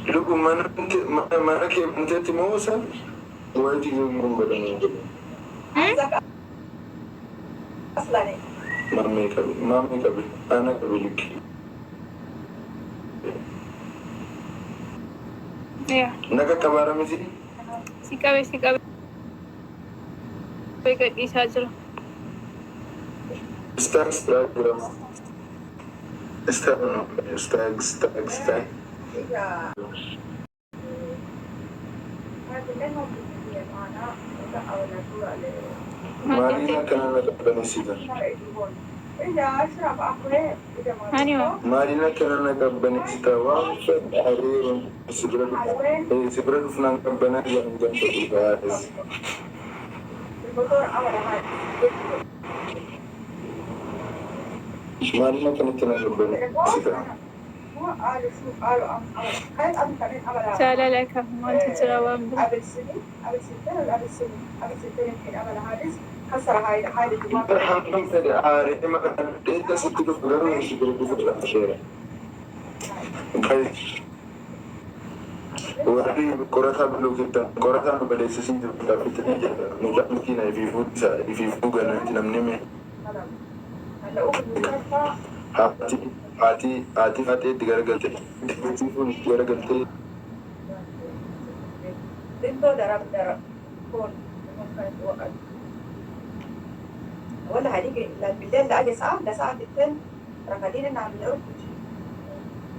Lugu mana ke mteti Musa wati ngumba da ngumba. Mami kabi ana kabiliki. Ya. Naga kabara misi? Sikabe. Baik di saja. Stag. Marina kana nakabanisita. Marina kana nakabanisita wa hariru sibradu funan kabana yang jangan dibahas. Marina kana nakabanisita. Salah lek ما تتراوم Wari korata bulu kita korata pada sesi tapi tidak mudah mungkin ibu gana tinam neme hati tiga galte tiga galte itu darah pun ولا هنيجي بالليل لا اجي ساعه ده ساعه التاني رغدين نعمل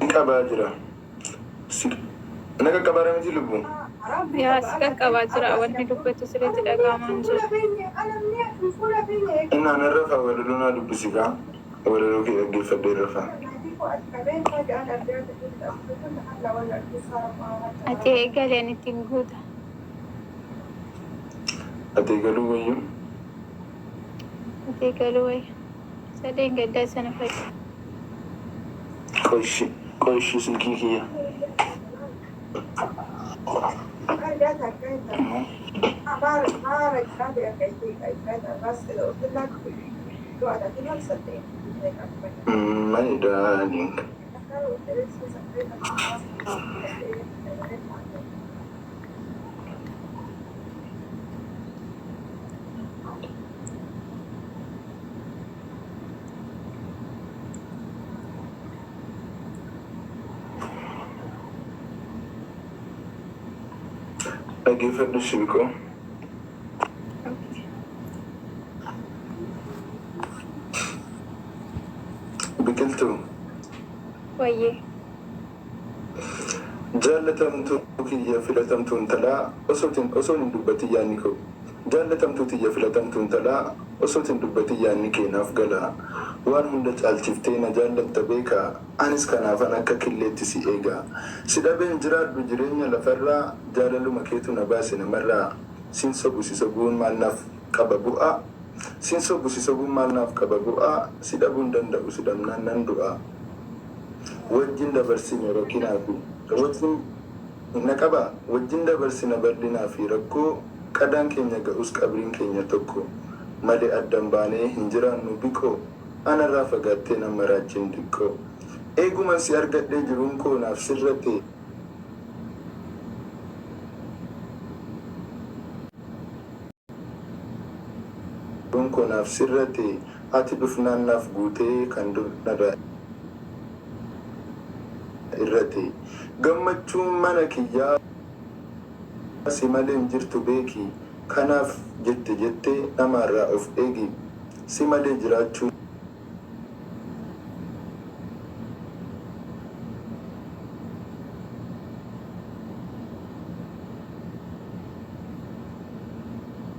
كباجرة أنا كبارة مجي لبو يا سكر كباجرة أول هدوء بتسريت الأقامة نجوا أنا نرفع ولدنا لبسيكا ولدنا كي أجي فدي رفع أتي قال يعني تنقوده أتي قالوا ويوم أتي قالوا وي سدين قد سنة فجأة كويش سلكي هي my darling I give her the shiko. Biqiltuu. Wayyee. Jaalatamtuu kiyya filatamtuun talaa osoo hin dubbatin yaanni koo. Jaalatamtuu kiyya filatamtuun talaa osoo hin dubbatin yaanni keenaaf galaa. Waan hunda caalchiftee na jaalatta beekaa. Anis kanaafan akka killeetti si eegaa. Si dhabeen jiraadhu jireenya lafarraa jaalaluma keetu na baase namarraa. Sin sobu si sobuun maal naaf qaba bu'aa. Sin sobu si sobuun maal naaf qaba bu'aa. Si dhabuun danda'u si dhabnaan nan du'aa. Wajjin dabarsine rakkinaa fi wajjin na qaba wajjin dabarsina bal'inaa fi rakkoo qadaan keenya ga'us qabriin keenya tokko malee addan baanee hin jiraannu biqoo anarraa fagaattee nama raachiin xiqqoo eeguman si argadhee jiruun koo naaf sirrate jiruun koo naaf sirrate ati dhufnaan naaf guutee kan nara irrate gammachuun mana kiyyaa si malee hin jirtu beeki kanaaf jettee namaarraa of eegi si malee jiraachuu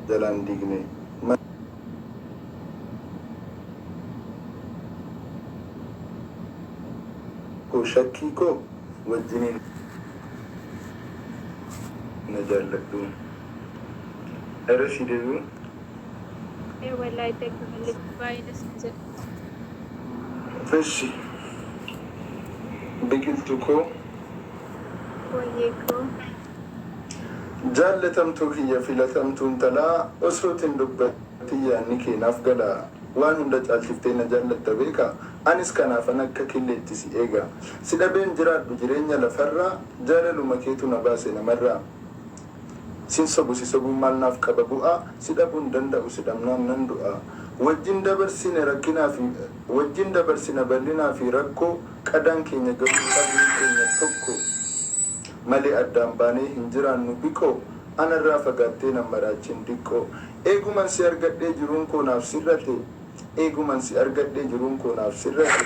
jalaan diigne shakkii koo wajjiniin na jaalladhu era si deebi'u والله يتكفل اللي باينس نزل فشي biqiltuu koo wayyee koo jaallatamtuu kiyya filatamtuun talaa osootiin dubbatii yaanni keenaaf galaa waan hunda caalchiftee na jaallatta beeka anis kanaafan akka killeetti si eega si dhabeen jiraadhu jireenya lafarraa jaalaluma keetu na baase namarraa sin sobu si sobuun maal naaf qaba bu'aa si dhabuun danda'u si dhabnaan nan du'a wajjin dabarsina bal'inaa fi rakkoo qadaan keenya garuu qabuun keenya tokko malee addaan baanee hin jiraannu biqoo anarraa fagaattee nan maraachiin diqqoo eeguman si argadhee jiruun koo naaf sirrate eeguman si argadhee jiruun koo naaf sirrate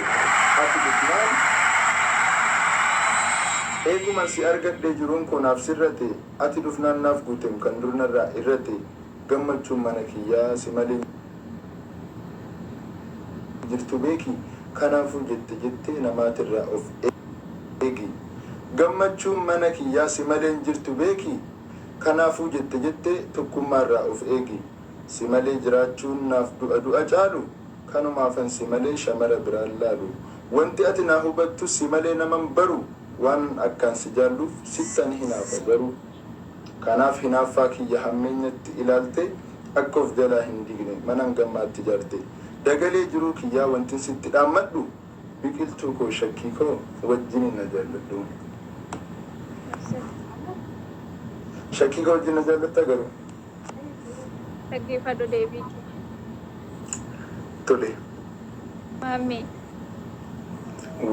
ati dhufnaan eeguman si argadhee jiruun koo naaf sirrate ati dhufnaan naaf guutem kan durnarraa irrate gammachuun mana kiyyaa si malee jirtu beeki kanaafuu jettee namaatirraa of eegi gammachuun mana kiyyaa si malee jirtu beeki kanaafuu jettee tokkummaarraa of eegi si malee jiraachuun naaf du'a caalu kanumaafan si malee shamara biraan laalu wanti ati naa hubattu si malee naman baru waan akkaan si jaalluuf sittan hinaafa garuu kanaaf hinaaffaa kiyya hammeenyatti ilaalte akka of jalaa hin digne manan gammaatti jaarte dagalee jiruu kiyyaa wanti sitti dhaammadhu biqiltuu koo shakkii koo wajjin na jaalladhu shakkii koo wajjin na jaallatta garuu dhaggeeffadhu deebii tole maammee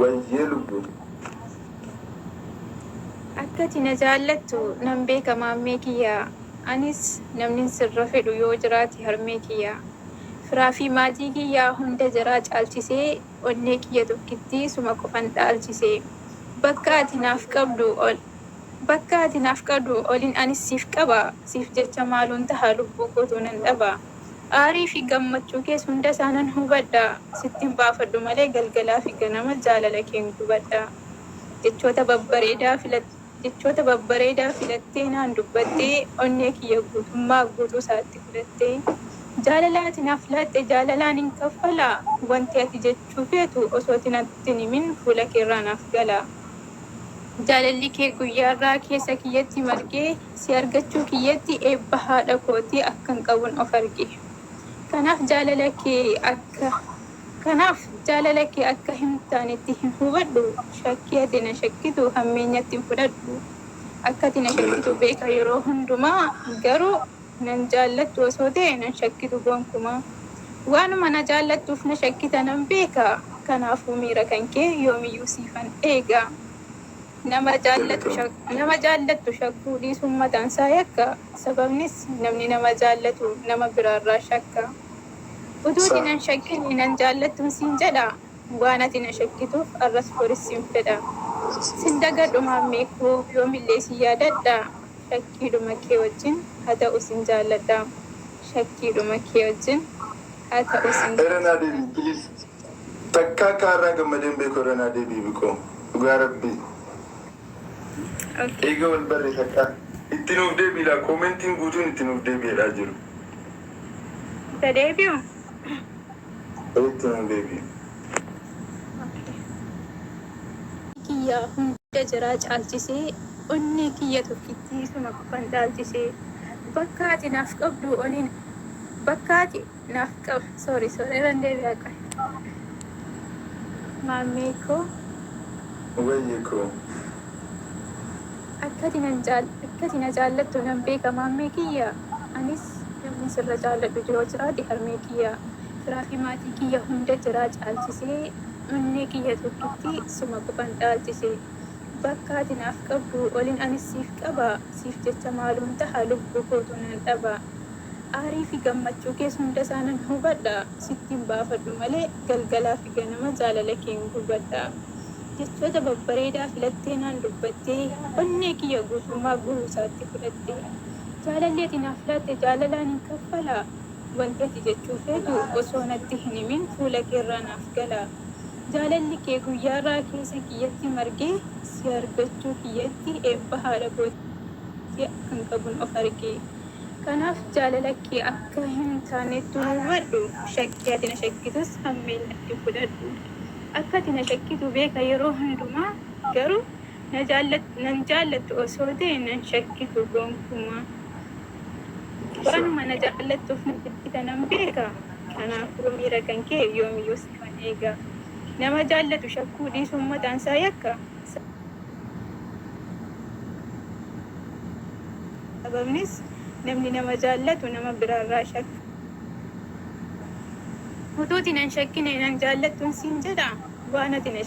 wayyee lubbu akkati na jaallattu nan beeka maammee kiyyaa anis namni sirra fedhu yoo jiraate harmee kiyyaa firaa fi maatii kiyyaa hunda jiraa caalchisee onnee kiyya tokkitti suma qofan dhaalchisee bakka ati naaf qabdu olin anis siif qaba siif jecha maaluun taha lubbuu kootu nan dhaba aarii fi gammachuu kees hunda isaanan hubadha sittin baafadhu malee galgalaa fi ganama jaalala keen gubadha jechoota babbareedaa filattee naan dubbattee onnee kiyya guutummaa guutuu isaatti filattee jaalala ati naaf laatte jaalalaan hin kaffalaa wanti ati jechuu feetu osoo ati natti himin fuula keerraa naaf gala jaalalli kee guyyaarraa keessa kiyyatti margee si argachuu kiyyatti eebba haadha kootii akkan qabuun of arge kanaaf jaalala kee akka hin taanetti hin hubadhu shakkii ati na shakkitu hammeenyatti hin fudhadhu akka ati na shakkitu beeka yeroo hundumaa garuu nan jaallattu osoo ta'e nan shakkitu gonkumaa waanuma na jaallattuuf na shakkita nan beeka kanaafuu miira kan kee yoomiyyuu siifan eega nama jaallattu shakkuu dhiisuun mataan isaa yakka sababnis namni nama jaallatu nama biraarraa shakka utuuti nan shakkin nan jaallattuun siin jedha waan ati na shakkituuf arras boris siin fedha sin dagadhu maammee koo yoomillee si yaadadha shakkiidhuma kee wajjin haa ta'u sin jaalladha shakkiidhuma kee wajjin haa ta'u sin Erenaa deebii please takkaa kaarraa gammadeen beeku Erenaa deebii bikoo dhugaa rabbii eega wal barre takkaa itti nuuf deebiidha koomentiin guutuun itti nuuf deebiidhaa jiru isa deebi'u itti nuuf deebii kiyya hunda jiraa caalchisee onnee kiyya tokkitti suma qofan dhaalchisee bakka ati naaf qabdu oliin bakka ati naaf qab sorry irran deebi'aa qabu maammee koo wayyee koo akkati na jaallattu nan beeka maammee kiyya anis namni sirra jaalladhu yoo jiraate harmee kiyya firaa fi maatii kiyya hunda jiraa caalchisee onnee kiyya tokkitti suma qofan dhaalchisee bakka ati naaf qabdu olin anis siif qaba siif jecha maaluun taha lubbuu kootu nan dhaba aarii fi gammachuu kees hunda isaanan hubadha sittiin baafadhu malee galgalaa fi ganama jaalala keen gubadha jechoota babbareedaa filattee naan dubbattee onnee kiyya guutummaa guutuu isaatti fudhatte jaalalli ati naaf laatte jaalalaan hin kaffalaa wanti ati jechuu feetu osoo natti hin himin fuula keerraa naaf gala jaalalli kee guyyaarraa keessa kiyyatti margee si argachuu kiyyatti eebba haadha kootii akkan qabuun of arge kanaaf jaalala kee akka hin taanetti hubadhu shakkii ati na shakkitus hammeenyatti fudhadhu akka ati na shakkitu beeka yeroo hundumaa garuu nan jaallattu osoo ta'e nan shakkitu gonkumaa waanuma na jaallattuuf na shakkita nan beeka kanaafuu miira kan kee yoomiyyuu si kan eega nama jaallatu shakkuu dhiisuun mataan isaa yakka. Sababnis namni nama jaallatu nama biraarraa shakka. Utuutiin an shakkine nan jaallattuun siin jedha waan ati na